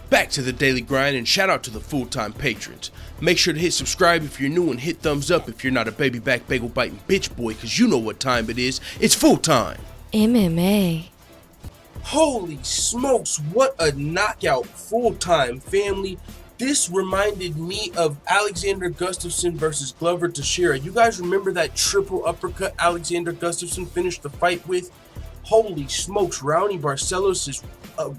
Back to the daily grind, and shout out to the full-time patrons. Make sure to hit subscribe if you're new and hit thumbs up if you're not a baby back bagel biting bitch boy, cause you know what time it is. It's full time. MMA. Holy smokes, what a knockout, full-time family. This reminded me of Alexander Gustafsson versus Glover Teixeira. You guys remember that triple uppercut Alexander Gustafsson finished the fight with? Holy smokes, Raoni Barcelos'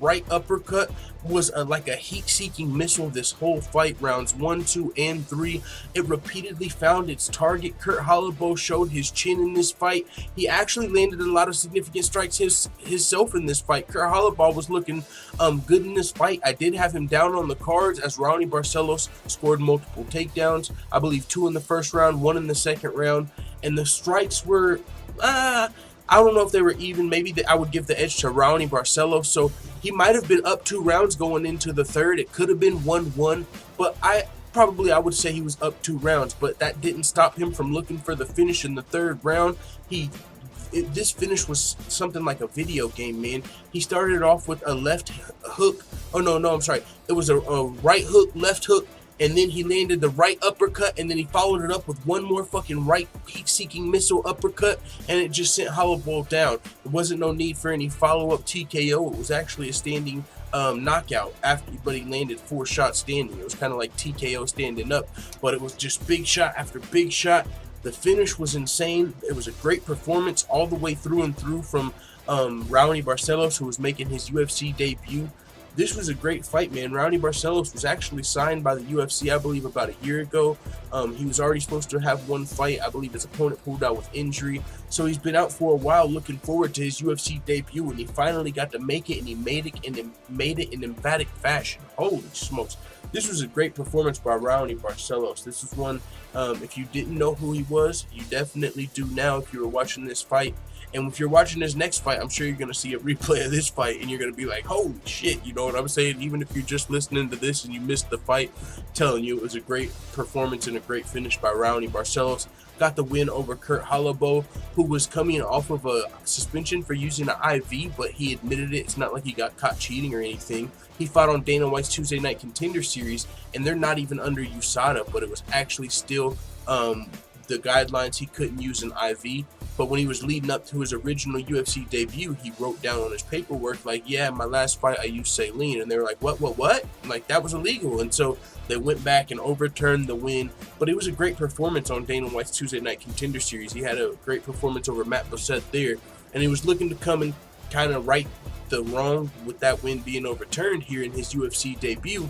right uppercut was like a heat-seeking missile this whole fight, rounds 1, 2, and 3. It repeatedly found its target. Kurt Holobaugh showed his chin in this fight. He actually landed a lot of significant strikes himself in this fight. Kurt Holobaugh was looking good in this fight. I did have him down on the cards as Raoni Barcelos scored multiple takedowns. I believe 2 in the first round, 1 in the second round, and the strikes were I don't know if they were even. Maybe I would give the edge to Raoni Barcelos. So he might have been up 2 rounds going into the third. It could have been 1-1, but I would say he was up 2 rounds. But that didn't stop him from looking for the finish in the third round. This finish was something like a video game, man. He started off with a left hook. Oh no, I'm sorry. It was a right hook, left hook. And then he landed the right uppercut, and then he followed it up with one more fucking right heat-seeking missile uppercut, and it just sent Holobaugh down. There wasn't no need for any follow-up TKO. It was actually a standing knockout but he landed 4 shots standing. It was kind of like TKO standing up, but it was just big shot after big shot. The finish was insane. It was a great performance all the way through and through from Raoni Barcelos, who was making his UFC debut. This was a great fight, man. Raoni Barcelos was actually signed by the UFC, I believe, about a year ago. He was already supposed to have one fight. I believe his opponent pulled out with injury. So he's been out for a while, looking forward to his UFC debut, and he finally got to make it, and he made it in emphatic fashion. Holy smokes. This was a great performance by Raoni Barcelos. This is one, if you didn't know who he was, you definitely do now if you were watching this fight. And if you're watching this next fight, I'm sure you're going to see a replay of this fight, and you're going to be like, holy shit, you know what I'm saying? Even if you're just listening to this and you missed the fight, I'm telling you, it was a great performance and a great finish by Raoni Barcelos. Got the win over Kurt Holobaugh, who was coming off of a suspension for using an IV, but he admitted it. It's not like he got caught cheating or anything. He fought on Dana White's Tuesday Night Contender Series, and they're not even under USADA, but it was actually still the guidelines. He couldn't use an IV. But when he was leading up to his original UFC debut, he wrote down on his paperwork, like, yeah, my last fight I used saline. And they were like, what? Like, that was illegal. And so they went back and overturned the win. But it was a great performance on Dana White's Tuesday Night Contender Series. He had a great performance over Matt Bessette there. And he was looking to come and kind of right the wrong with that win being overturned here in his UFC debut.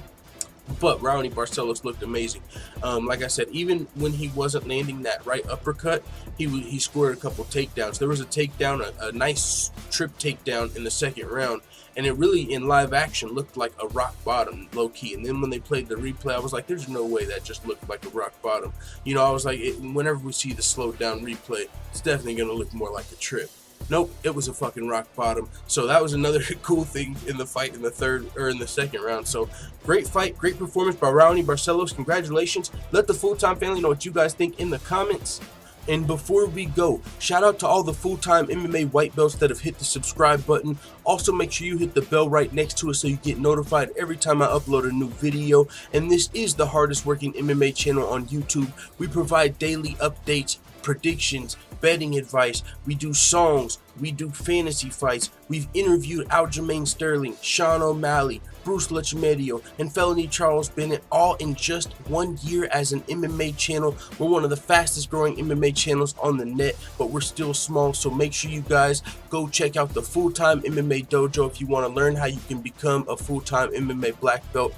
But Raoni Barcelos looked amazing. Like I said, even when he wasn't landing that right uppercut, he scored a couple takedowns. There was a takedown, a nice trip takedown in the second round, and it really, in live action, looked like a rock bottom, low-key. And then when they played the replay, I was like, there's no way that just looked like a rock bottom. You know, I was like, whenever we see the slowed down replay, it's definitely going to look more like a trip. Nope, it was a fucking rock bottom. So that was another cool thing in the fight in the second round. So great fight, great performance by Raoni Barcelos. Congratulations. Let the full-time family know what you guys think in the comments. And before we go, shout out to all the full-time MMA white belts that have hit the subscribe button. Also, make sure you hit the bell right next to it so you get notified every time I upload a new video. And this is the hardest working MMA channel on YouTube. We provide daily updates, predictions, betting advice, we do songs, we do fantasy fights. We've interviewed Aljamain Sterling, Sean O'Malley, Bruce Lechemedio, and Felony Charles Bennett, all in just 1 year as an MMA channel. We're one of the fastest growing MMA channels on the net, but we're still small, so make sure you guys go check out the Full-Time MMA Dojo if you want to learn how you can become a full-time MMA black belt.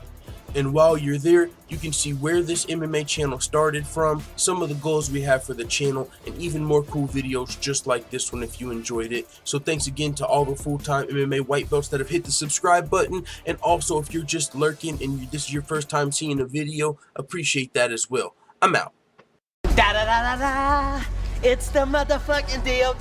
And while you're there, you can see where this MMA channel started from, some of the goals we have for the channel, and even more cool videos just like this one if you enjoyed it. So thanks again to all the full-time MMA white belts that have hit the subscribe button. And also, if you're just lurking and this is your first time seeing a video, appreciate that as well. I'm out. Da da da da da. It's the motherfucking DOG.